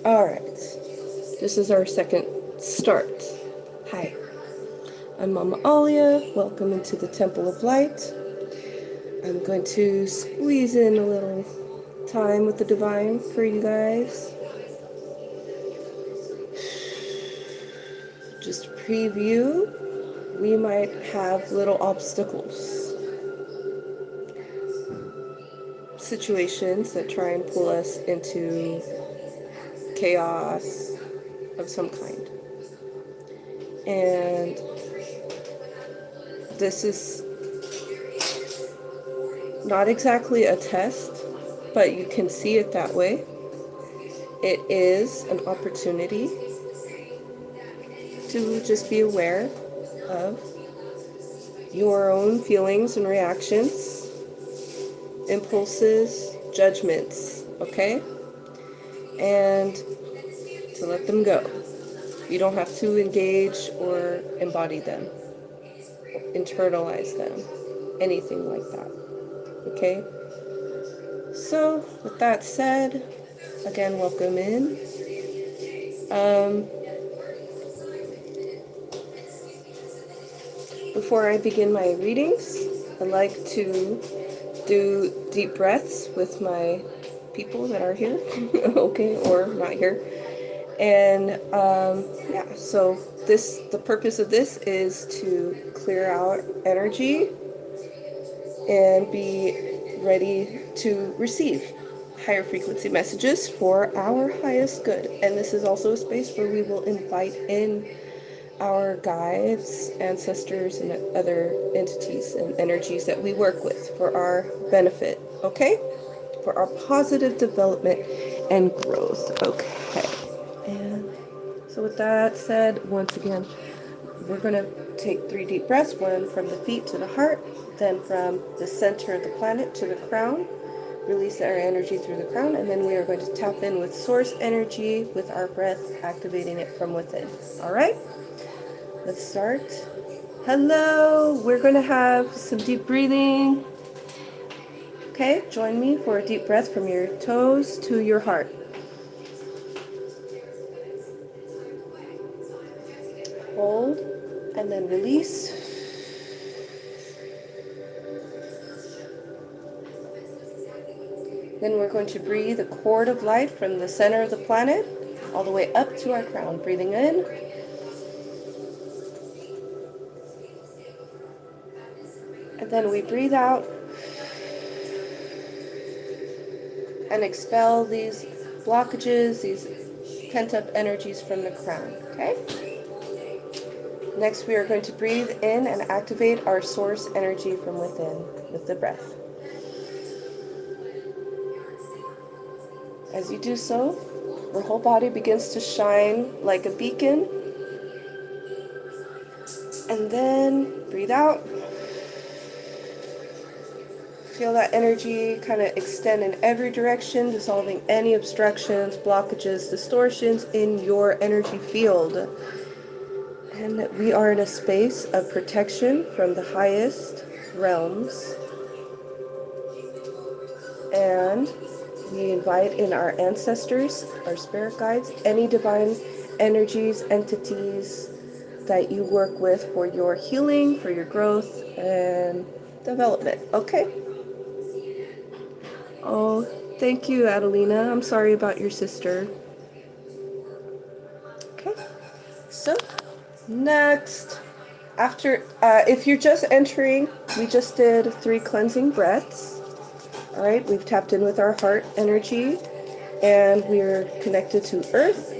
Alright, this is our second start. Hi, I'm Mama Alia. Welcome into the Temple of Light. I'm going to squeeze in a little time with the divine for you guys. Just preview, we might have little obstacles, situations that try and pull us into chaos of some kind. And this is not exactly a test, but you can see it that way. It is an opportunity to just be aware of your own feelings and reactions, impulses, judgments, okay? And to let them go. You don't have to engage or embody them, internalize them, anything like that, okay? So, with that said, again, welcome in. Before I begin my readings, I like to do deep breaths with my people that are here, okay, or not here. And yeah, so the purpose of this is to clear out energy and be ready to receive higher frequency messages for our highest good. And this is also a space where we will invite in our guides, ancestors, and other entities and energies that we work with for our benefit, okay? For our positive development and growth, okay? And so with that said, once again, we're going to take 3 deep breaths, one from the feet to the heart, then from the center of the planet to the crown. Release our energy through the crown, and then we are going to tap in with source energy with our breath, activating it from within. All right? Let's start. Hello, we're going to have some deep breathing. Okay, join me for a deep breath from your toes to your heart. Hold, and then release. Then we're going to breathe a cord of light from the center of the planet all the way up to our crown. Breathing in. And then we breathe out and expel these blockages, these pent-up energies from the crown, okay? Next, we are going to breathe in and activate our source energy from within with the breath. As you do so, your whole body begins to shine like a beacon. And then breathe out. Feel that energy kind of extend in every direction, dissolving any obstructions, blockages, distortions in your energy field. And we are in a space of protection from the highest realms. And we invite in our ancestors, our spirit guides, any divine energies, entities that you work with for your healing, for your growth and development. Okay? Oh, thank you, Adelina. I'm sorry about your sister. Okay, so next, after, if you're just entering, we just did 3 cleansing breaths. All right, we've tapped in with our heart energy, and we're connected to Earth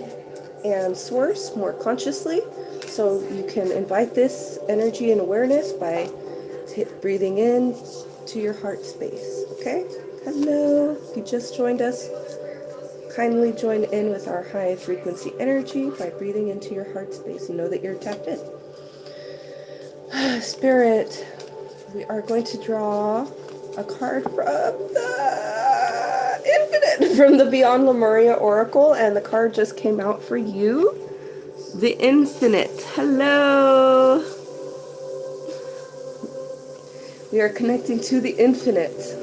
and Source more consciously. So you can invite this energy and awareness by breathing in to your heart space. Okay. Hello, if you just joined us, kindly join in with our high frequency energy by breathing into your heart space and know that you're tapped in. Spirit, we are going to draw a card from the Infinite, from the Beyond Lemuria Oracle, and the card just came out for you. The Infinite. Hello. We are connecting to the Infinite.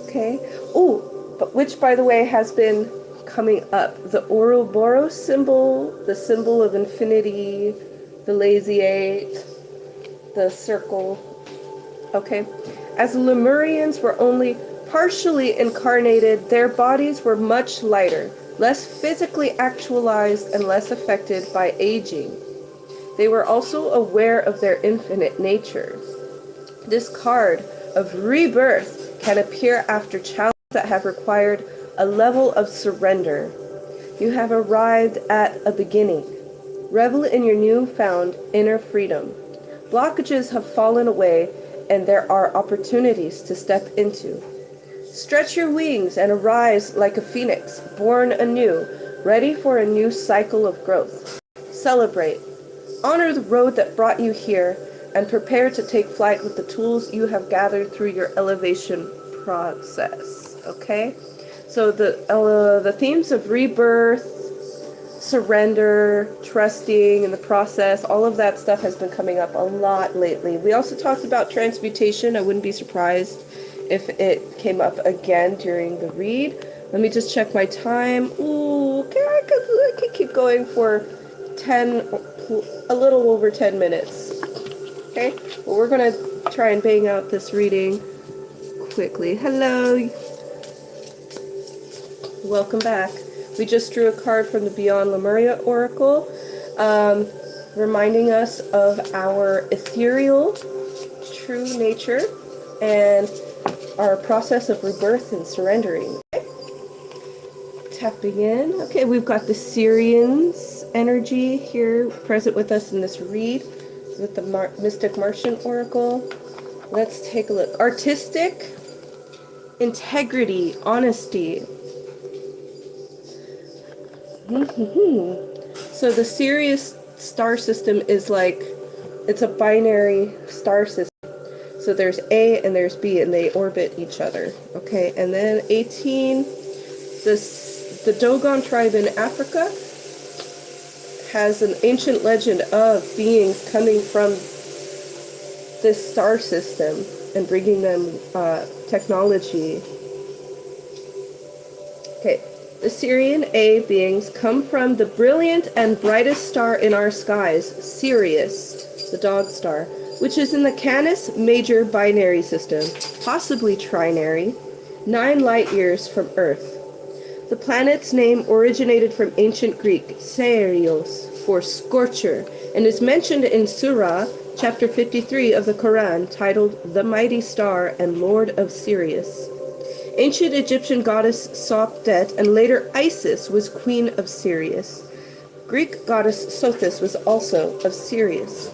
Okay. Oh, but which, by the way, has been coming up. The Ouroboros symbol, the symbol of infinity, the lazy eight, the circle. Okay. As Lemurians were only partially incarnated, their bodies were much lighter, less physically actualized, and less affected by aging. They were also aware of their infinite nature. This card of rebirth can appear after challenges that have required a level of surrender. You have arrived at a beginning. Revel in your newfound inner freedom. Blockages have fallen away, and there are opportunities to step into. Stretch your wings and arise like a phoenix, born anew, ready for a new cycle of growth. Celebrate. Honor the road that brought you here, and prepare to take flight with the tools you have gathered through your elevation process. Okay? So the themes of rebirth, surrender, trusting in the process, all of that stuff has been coming up a lot lately. We also talked about transmutation. I wouldn't be surprised if it came up again during the read. Let me just check my time. Ooh, okay, I could keep going for a little over 10 minutes. Okay, well, we're going to try and bang out this reading quickly. Hello. Welcome back. We just drew a card from the Beyond Lemuria Oracle, reminding us of our ethereal, true nature and our process of rebirth and surrendering. Okay. Tapping in. Okay, we've got the Syrian's energy here present with us in this read with the Mystic Martian Oracle. Let's take a look. Artistic, integrity, honesty. So the Sirius star system is like, it's a binary star system. So there's A and there's B, and they orbit each other. Okay, and then 18, the Dogon tribe in Africa has an ancient legend of beings coming from this star system and bringing them technology. Okay. The Sirian A beings come from the brilliant and brightest star in our skies, Sirius, the dog star, which is in the Canis Major binary system, possibly trinary, 9 light years from Earth. The planet's name originated from ancient Greek, Sirios, for scorcher, and is mentioned in Surah, chapter 53 of the Quran, titled The Mighty Star and Lord of Sirius. Ancient Egyptian goddess Sopdet and later Isis was queen of Sirius. Greek goddess Sothis was also of Sirius.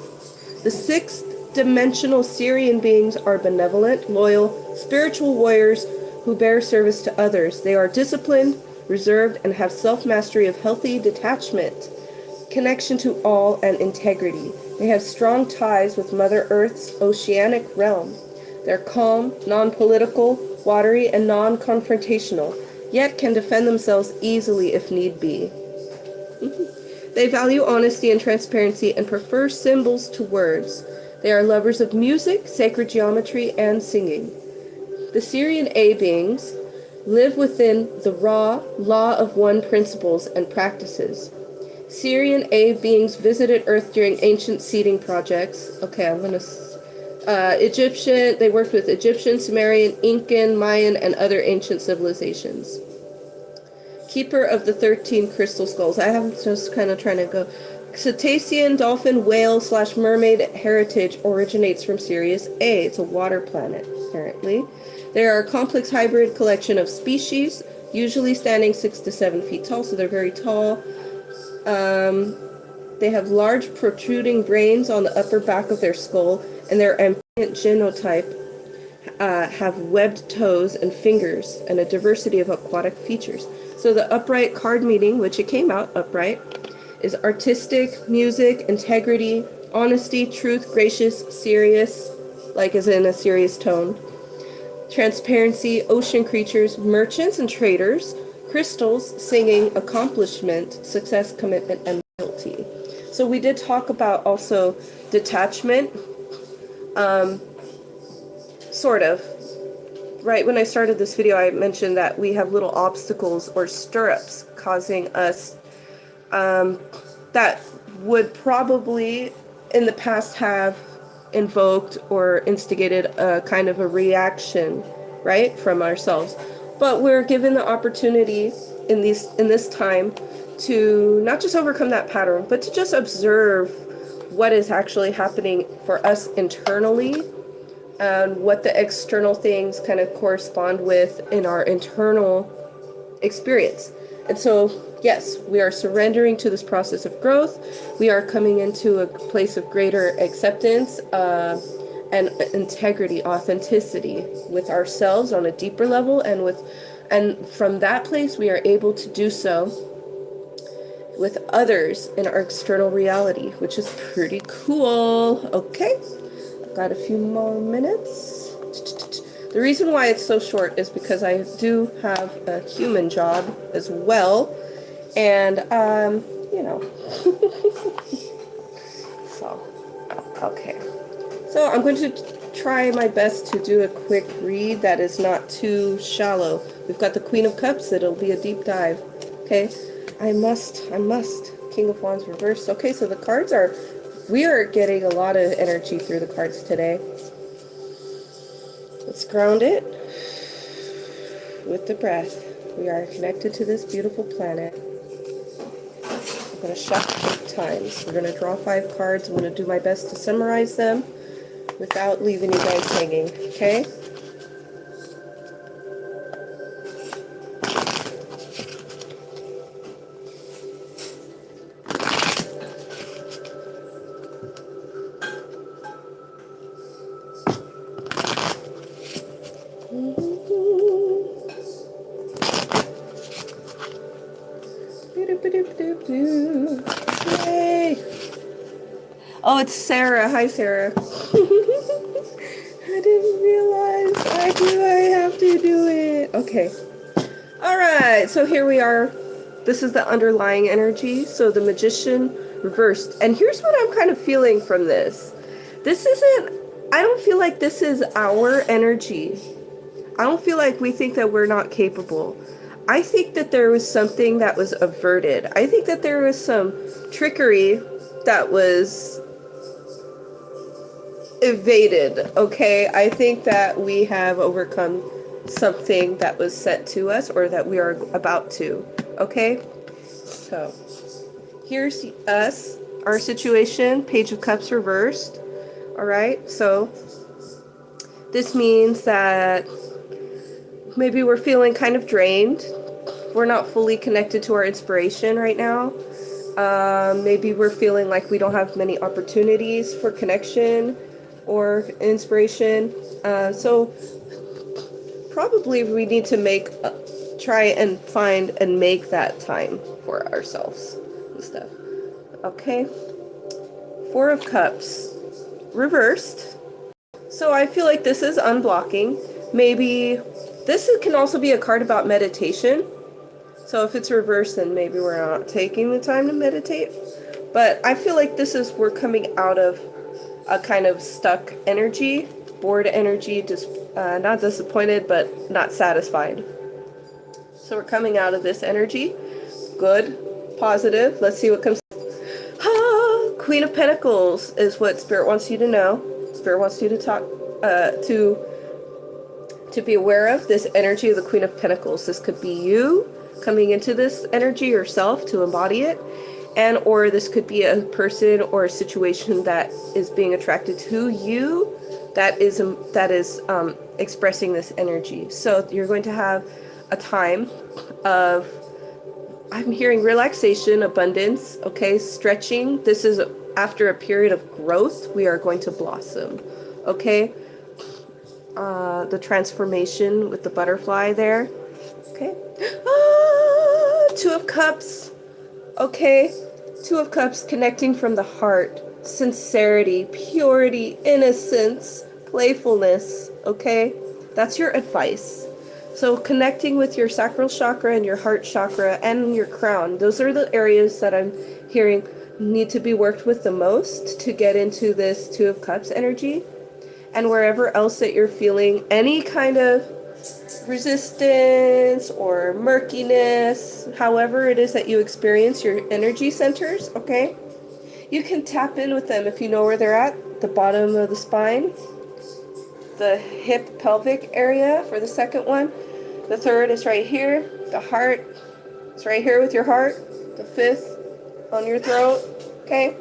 The sixth-dimensional Sirian beings are benevolent, loyal, spiritual warriors who bear service to others. They are disciplined, reserved, and have self-mastery of healthy detachment, connection to all, and integrity. They have strong ties with Mother Earth's oceanic realm. They're calm, non-political, watery, and non-confrontational, yet can defend themselves easily if need be. They value honesty and transparency and prefer symbols to words. They are lovers of music, sacred geometry, and singing. The Sirian A beings live within the raw, law of one principles and practices. Sirian A beings visited Earth during ancient seeding projects. Okay, I'm going to... Egyptian, they worked with Egyptian, Sumerian, Incan, Mayan, and other ancient civilizations. Keeper of the 13 crystal skulls. I am just kind of trying to go. Cetacean, dolphin, whale / mermaid heritage originates from Sirius A. It's a water planet, apparently. They are a complex hybrid collection of species, usually standing 6 to 7 feet tall, so they're very tall. They have large protruding brains on the upper back of their skull, and their amphibian genotype have webbed toes and fingers and a diversity of aquatic features. So the upright card meaning, which it came out upright, is artistic, music, integrity, honesty, truth, gracious, serious, like as in a serious tone, transparency, ocean creatures, merchants and traders, crystals, singing, accomplishment, success, commitment, and loyalty. So we did talk about also detachment, sort of, right when I started this video, I mentioned that we have little obstacles or stirrups causing us that would probably in the past have invoked or instigated a kind of a reaction, right, from ourselves. But we're given the opportunity in this time to not just overcome that pattern, but to just observe what is actually happening for us internally and what the external things kind of correspond with in our internal experience. And so, yes, we are surrendering to this process of growth. We are coming into a place of greater acceptance and integrity, authenticity with ourselves on a deeper level, and from that place we are able to do so with others in our external reality, which is pretty cool. Okay, I've got a few more minutes. The reason why it's so short is because I do have a human job as well, and you know. So, okay. So I'm going to try my best to do a quick read that is not too shallow. We've got the Queen of Cups. It'll be a deep dive. Okay. I must. King of Wands reversed. Okay, so the cards we are getting a lot of energy through the cards today. Let's ground it with the breath. We are connected to this beautiful planet. I'm going to shuffle 8 times. We're going to draw 5 cards. I'm going to do my best to summarize them without leaving you guys hanging, okay? Yay! Oh, it's Sarah. Hi, Sarah. I didn't realize I have to do it. Okay. Alright, so here we are. This is the underlying energy. So the Magician reversed. And here's what I'm kind of feeling from this. I don't feel like this is our energy. I don't feel like we think that we're not capable. I think that there was something that was averted. I think that there was some trickery that was evaded, okay? I think that we have overcome something that was sent to us or that we are about to, okay? So, here's us, our situation, Page of Cups reversed, all right? So, this means that maybe we're feeling kind of drained. We're not fully connected to our inspiration right now. Maybe we're feeling like we don't have many opportunities for connection or inspiration. So probably we need to try and find and make that time for ourselves and stuff. Okay. 4 of Cups reversed. So I feel like this is unblocking. Maybe this can also be a card about meditation. So if it's reversed, then maybe we're not taking the time to meditate. But I feel like we're coming out of a kind of stuck energy, bored energy, just not disappointed, but not satisfied. So we're coming out of this energy. Good, positive. Let's see what comes. Queen of Pentacles is what Spirit wants you to know. Spirit wants you to talk, to be aware of this energy of the Queen of Pentacles. This could be you coming into this energy yourself to embody it, or this could be a person or a situation that is being attracted to you that is expressing this energy. So you're going to have a time of, I'm hearing relaxation, abundance, okay, stretching. This is after a period of growth. We are going to blossom, okay? The transformation with the butterfly there, okay? 2 of Cups, okay? 2 of Cups, connecting from the heart, sincerity, purity, innocence, playfulness, okay? That's your advice. So connecting with your sacral chakra and your heart chakra and your crown, those are the areas that I'm hearing need to be worked with the most to get into this 2 of Cups energy. And wherever else that you're feeling any kind of resistance or murkiness, however it is that you experience your energy centers, okay? You can tap in with them if you know where they're at, the bottom of the spine, the hip pelvic area for the second one. The third is right here. The heart is right here with your heart. The fifth on your throat, okay?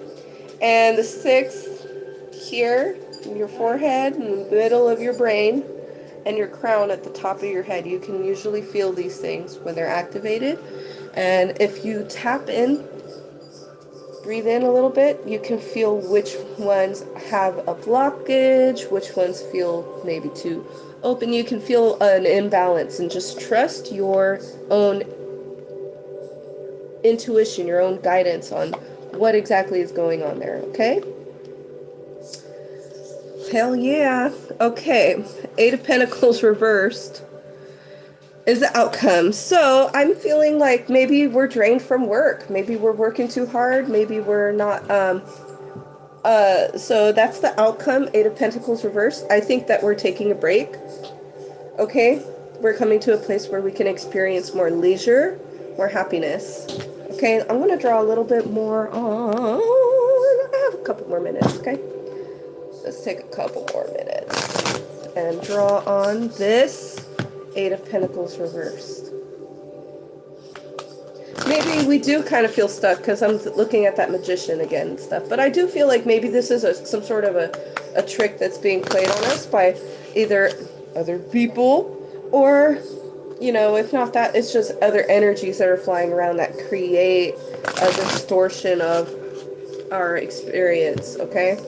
And the sixth here, in your forehead, in the middle of your brain, and your crown at the top of your head. You can usually feel these things when they're activated. And if you tap in, breathe in a little bit, you can feel which ones have a blockage, which ones feel maybe too open. You can feel an imbalance, and just trust your own intuition, your own guidance on what exactly is going on there, okay? Hell yeah. Okay, Eight of Pentacles reversed is the outcome. So I'm feeling like maybe we're drained from work. Maybe we're working too hard. Maybe we're not, so that's the outcome, Eight of Pentacles reversed. I think that we're taking a break, okay? We're coming to a place where we can experience more leisure, more happiness. Okay, I'm going to draw a little bit more on, I have a couple more minutes, okay? Let's take a couple more minutes and draw on this Eight of Pentacles reversed. Maybe we do kind of feel stuck because I'm looking at that Magician again and stuff, but I do feel like maybe this is some sort of a trick that's being played on us by either other people or, you know, if not that, it's just other energies that are flying around that create a distortion of our experience, okay?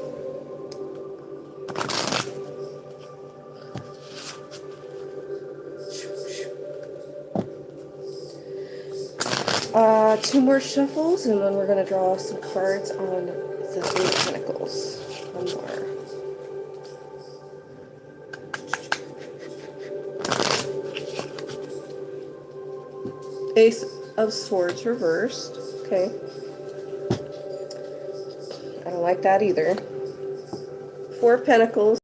Two more shuffles, and then we're going to draw some cards on the Three of Pentacles. One more. Ace of Swords reversed. Okay. I don't like that either. Four of Pentacles.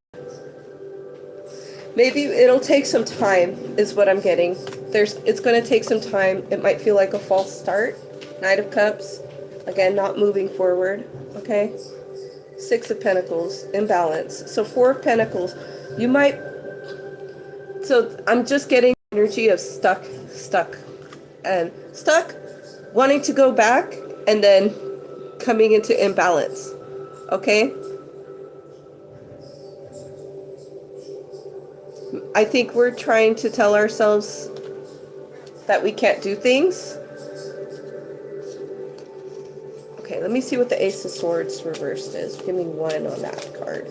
Maybe it'll take some time, is what I'm getting. It's going to take some time. It might feel like a false start. Knight of Cups. Again, not moving forward. Okay. Six of Pentacles. Imbalance. So Four of Pentacles. You might... So I'm just getting energy of stuck, wanting to go back, and then coming into imbalance. Okay? I think we're trying to tell ourselves that we can't do things. Okay, let me see what the Ace of Swords reversed is. Give me one on that card.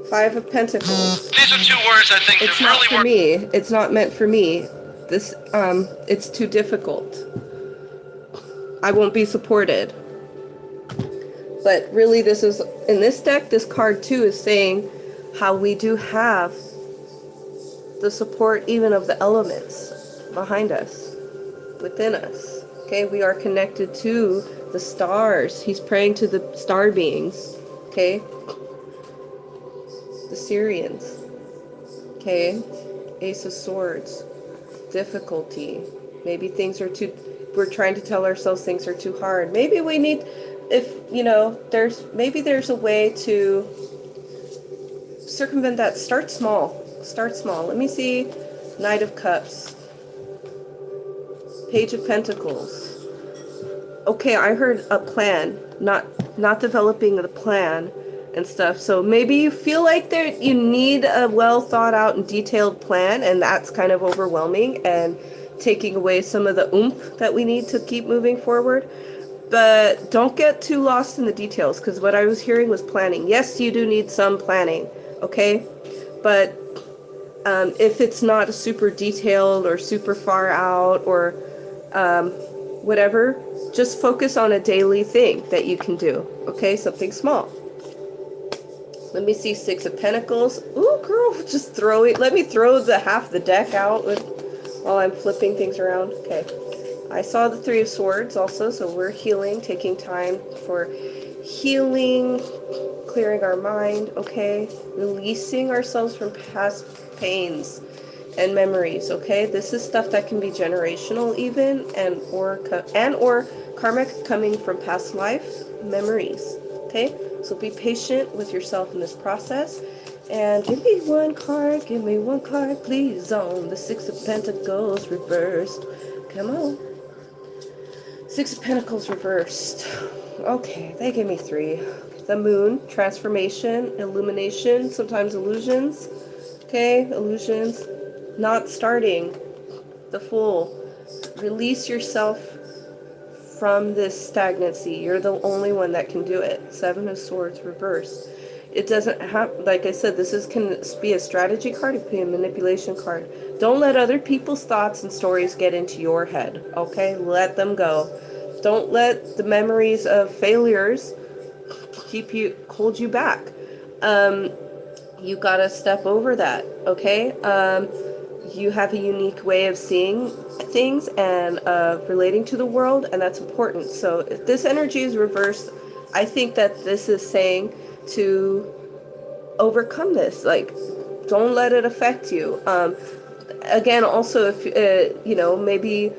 Five of Pentacles. These are two words I think it's that not really for me. It's not meant for me. This, it's too difficult. I won't be supported. But really, this is, in this deck, this card too is saying how we do have the support even of the elements behind us, within us. Okay, we are connected to the stars. He's praying to the star beings. Okay, the Syrians. Okay, Ace of Swords. Difficulty. Maybe things are too, we're trying to tell ourselves things are too hard. Maybe we need, if, you know, maybe there's a way to circumvent that. Start small. Start small. Let me see. Knight of Cups. Page of Pentacles. Okay, I heard a plan, not developing the plan and stuff. So maybe you feel like you need a well thought out and detailed plan, and that's kind of overwhelming and taking away some of the oomph that we need to keep moving forward. But don't get too lost in the details, because what I was hearing was planning. Yes, you do need some planning, okay? But if it's not super detailed or super far out or whatever, just focus on a daily thing that you can do, okay? Something small. Let me see. Six of Pentacles. Ooh, girl, just throw it. Let me throw half the deck out while I'm flipping things around. Okay. I saw the Three of Swords also, so we're healing, taking time for healing, clearing our mind, okay? Releasing ourselves from past pains. and memories, okay? This is stuff that can be generational even, and or karmic, coming from past life memories, okay? So be patient with yourself in this process. And give me one card, please, on the Six of Pentacles reversed. Come on. Six of Pentacles reversed. Okay, they gave me three. The Moon, transformation, illumination, sometimes illusions. Okay, illusions. Not starting. The Fool. Release yourself from this stagnancy. You're the only one that can do it. Seven of Swords reversed. It doesn't have, like I said, can be a strategy card, it can be a manipulation card. Don't let other people's thoughts and stories get into your head, okay? Let them go. Don't let the memories of failures hold you back. You gotta step over that, okay? You have a unique way of seeing things and relating to the world, and that's important. So if this energy is reversed, I think that this is saying to overcome this. Like, don't let it affect you. Again, also, if maybe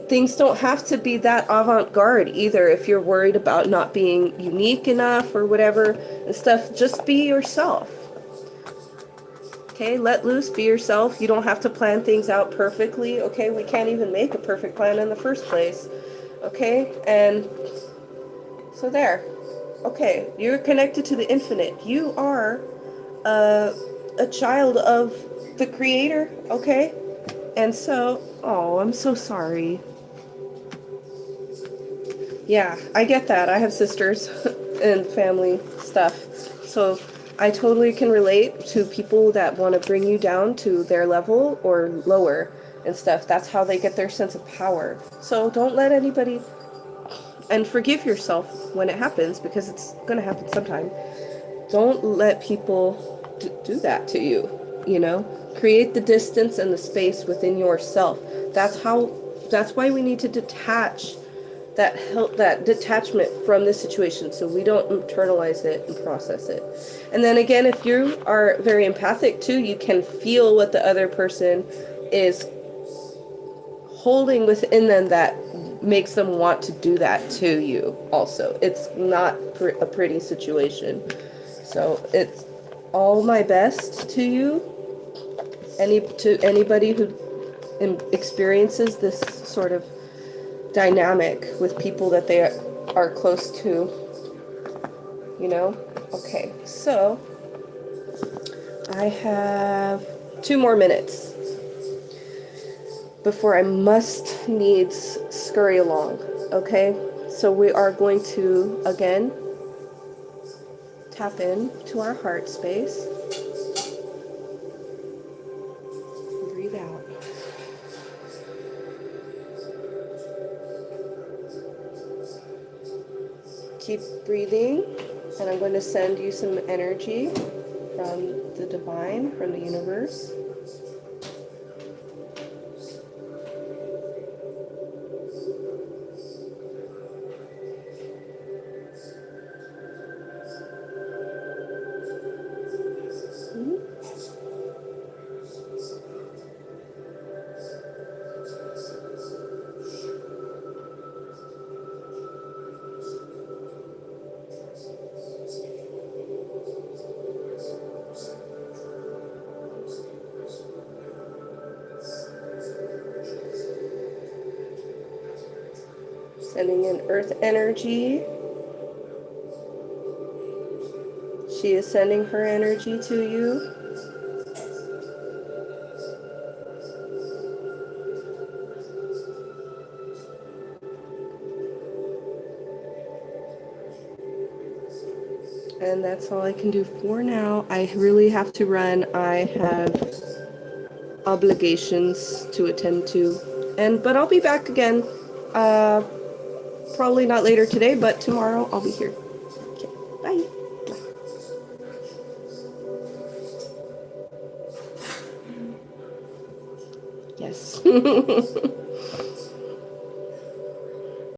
things don't have to be that avant-garde either. If you're worried about not being unique enough or whatever and stuff, just be yourself. Okay, let loose, be yourself. You don't have to plan things out perfectly. Okay, we can't even make a perfect plan in the first place. Okay, and so there. Okay, you're connected to the infinite. You are a child of the creator, okay? And so, oh, I'm so sorry. Yeah, I get that. I have sisters and family stuff. So I totally can relate to people that want to bring you down to their level or lower and stuff. That's how they get their sense of power. So don't let anybody, and forgive yourself when it happens, because it's going to happen sometime. Don't let people do that to you, you know? Create the distance and the space within yourself. That's why we need to detach that detachment from the situation, so we don't internalize it and process it. And then again, if you are very empathic too, you can feel what the other person is holding within them that makes them want to do that to you also. It's not a pretty situation. So it's all my best to you. To anybody who experiences this sort of dynamic with people that they are close to, you know? Okay, so I have 2 more minutes before I must needs scurry along, okay? So we are going to, again, tap in to our heart space. Breathe out. Keep breathing, and I'm going to send you some energy from the divine, from the universe. Sending in earth energy. She is sending her energy to you. And that's all I can do for now. I really have to run. I have obligations to attend to. But I'll be back again. Probably not later today, but tomorrow I'll be here. Okay, bye. Yes.